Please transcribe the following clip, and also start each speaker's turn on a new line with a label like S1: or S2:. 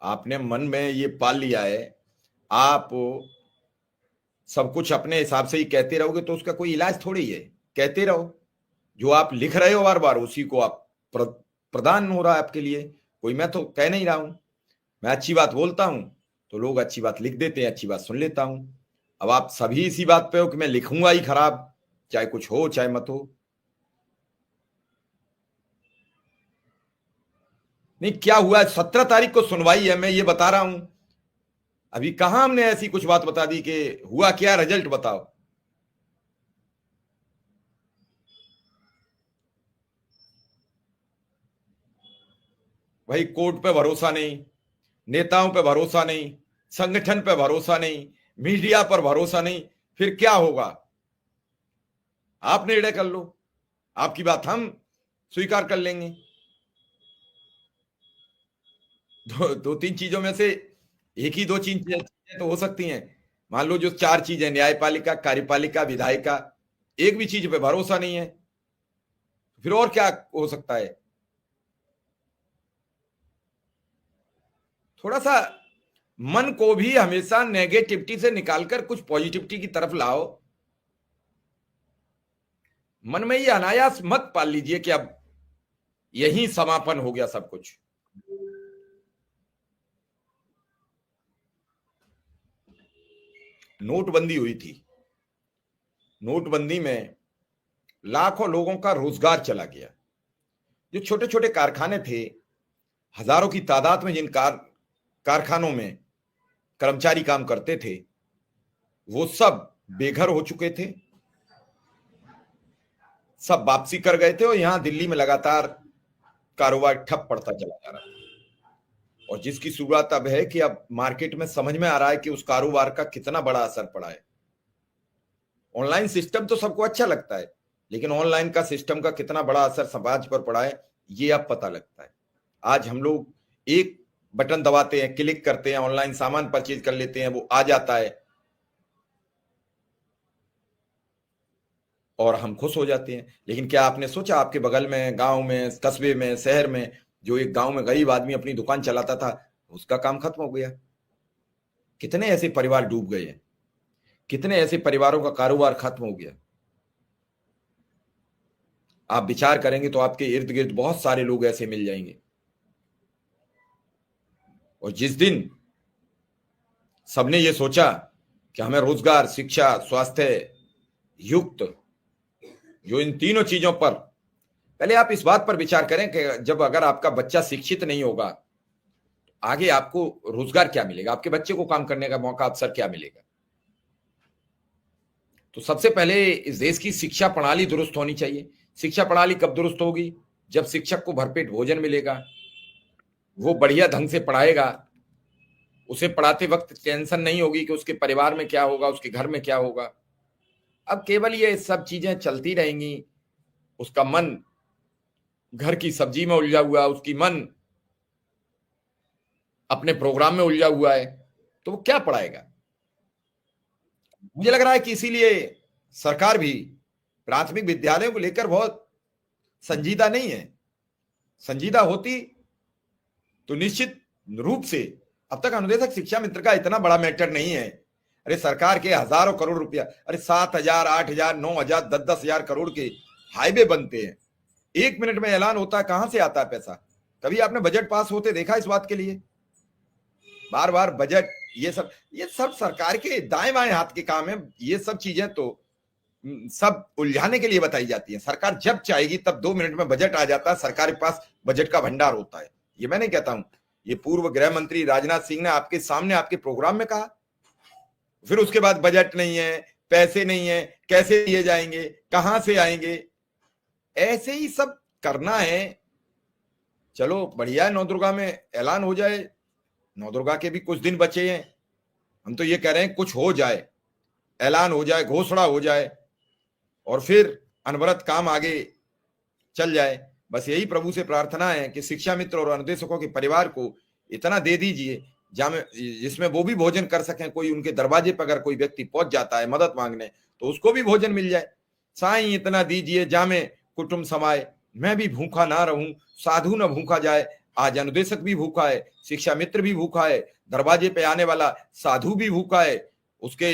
S1: आपने मन में ये पाल लिया है, आप सब कुछ अपने हिसाब से ही कहते रहोगे तो उसका कोई इलाज थोड़ी है। कहते रहो, जो आप लिख रहे हो बार बार उसी को आप प्रदान हो रहा है आपके लिए। कोई मैं तो कह नहीं रहा हूं, मैं अच्छी बात बोलता हूं तो लोग अच्छी बात लिख देते हैं, अच्छी बात सुन लेता हूं। अब आप सभी इसी बात पे हो कि मैं लिखूंगा ही खराब, चाहे कुछ हो चाहे मत हो। नहीं, क्या हुआ, 17 तारीख को सुनवाई है, मैं ये बता रहा हूं। अभी कहां हमने ऐसी कुछ बात बता दी कि हुआ क्या, रिजल्ट बताओ। भाई कोर्ट पे भरोसा नहीं, नेताओं पे भरोसा नहीं, संगठन पे भरोसा नहीं, मीडिया पर भरोसा नहीं, फिर क्या होगा? आप निर्णय कर लो, आपकी बात हम स्वीकार कर लेंगे। दो तीन चीजों में से एक ही दो चीजें तो हो सकती हैं। मान लो जो चार चीजें, न्यायपालिका, कार्यपालिका, विधायिका, एक भी चीज पे भरोसा नहीं है, फिर और क्या हो सकता है? थोड़ा सा मन को भी हमेशा नेगेटिविटी से निकालकर कुछ पॉजिटिविटी की तरफ लाओ। मन में ये अनायास मत पाल लीजिए कि अब यही समापन हो गया सब कुछ। नोटबंदी हुई थी, नोटबंदी में लाखों लोगों का रोजगार चला गया। जो छोटे छोटे कारखाने थे, हजारों की तादाद में जिन कारखानों में कर्मचारी काम करते थे, वो सब बेघर हो चुके थे, सब वापसी कर गए थे और यहां दिल्ली में लगातार कारोबार ठप पड़ता चला जा रहा है। और जिसकी शुरुआत अब है कि अब मार्केट में समझ में आ रहा है कि उस कारोबार का कितना बड़ा असर पड़ा है। ऑनलाइन सिस्टम तो सबको अच्छा लगता है, लेकिन ऑनलाइन का सिस्टम का कितना बड़ा असर समाज पर पड़ा है ये अब पता लगता है। आज हम लोग एक बटन दबाते हैं, क्लिक करते हैं, ऑनलाइन सामान परचेज कर लेते हैं, वो आ जाता है और हम खुश हो जाते हैं। लेकिन क्या आपने सोचा आपके बगल में, गांव में, कस्बे में, शहर में, जो एक गांव में गरीब आदमी अपनी दुकान चलाता था, उसका काम खत्म हो गया। कितने ऐसे परिवार डूब गए हैं, कितने ऐसे परिवारों का कारोबार खत्म हो गया। आप विचार करेंगे तो आपके इर्द गिर्द बहुत सारे लोग ऐसे मिल जाएंगे। और जिस दिन सबने ये सोचा कि हमें रोजगार, शिक्षा, स्वास्थ्य युक्त, जो इन तीनों चीजों पर, पहले आप इस बात पर विचार करें कि जब अगर आपका बच्चा शिक्षित नहीं होगा, आगे आपको रोजगार क्या मिलेगा, आपके बच्चे को काम करने का मौका, अवसर क्या मिलेगा? तो सबसे पहले इस देश की शिक्षा प्रणाली दुरुस्त होनी चाहिए। शिक्षा प्रणाली कब दुरुस्त होगी? जब शिक्षक को भरपेट भोजन मिलेगा, वो बढ़िया ढंग से पढ़ाएगा, उसे पढ़ाते वक्त टेंशन नहीं होगी कि उसके परिवार में क्या होगा, उसके घर में क्या होगा। अब केवल ये सब चीजें चलती रहेंगी, उसका मन घर की सब्जी में उलझा हुआ, उसकी मन अपने प्रोग्राम में उलझा हुआ है, तो वो क्या पढ़ाएगा? मुझे लग रहा है कि इसीलिए सरकार भी प्राथमिक विद्यालयों को लेकर बहुत संजीदा नहीं है। संजीदा होती तो निश्चित रूप से अब तक अनुदेशक शिक्षा मित्र का इतना बड़ा मैटर नहीं है। अरे सरकार के हजारों करोड़ रुपया, अरे 7,000, 8,000, 9,000, 10,000 करोड़ के हाईवे बनते हैं, 1 मिनट में ऐलान होता है, कहां से आता है पैसा? कभी आपने बजट पास होते देखा इस बात के लिए? बार बार बजट, ये सब सरकार के दाएं बाएं हाथ के काम है। ये सब चीजें तो सब उलझाने के लिए बताई जाती है। सरकार जब चाहेगी तब 2 मिनट में बजट आ जाता है, सरकार के पास बजट का भंडार होता है। ये मैं नहीं कहता हूं, ये पूर्व गृह मंत्री राजनाथ सिंह ने आपके सामने आपके प्रोग्राम में कहा। फिर उसके बाद बजट नहीं है, पैसे नहीं है, कैसे दिए जाएंगे, कहां से आएंगे, ऐसे ही सब करना है। चलो बढ़िया है, नवदुर्गा में ऐलान हो जाए, नवदुर्गा के भी कुछ दिन बचे हैं। हम तो ये कह रहे हैं कुछ हो जाए, ऐलान हो जाए, घोषणा हो जाए और फिर अनवरत काम आगे चल जाए। बस यही प्रभु से प्रार्थना है कि शिक्षा मित्र और अनुदेशकों के परिवार को इतना दे दीजिए जिसमें वो भी भोजन कर सकें। कोई उनके दरवाजे पर अगर कोई व्यक्ति पहुंच जाता है मदद मांगने तो उसको भी भोजन मिल जाए। साईं इतना दीजिए जामे कुटुंब समाए, मैं भी भूखा ना रहूं, साधु न भूखा जाए, आज अनुदेशक भी भूखा है, शिक्षा मित्र भी भूखा है, दरवाजे पे आने वाला साधु भी भूखा है, उसके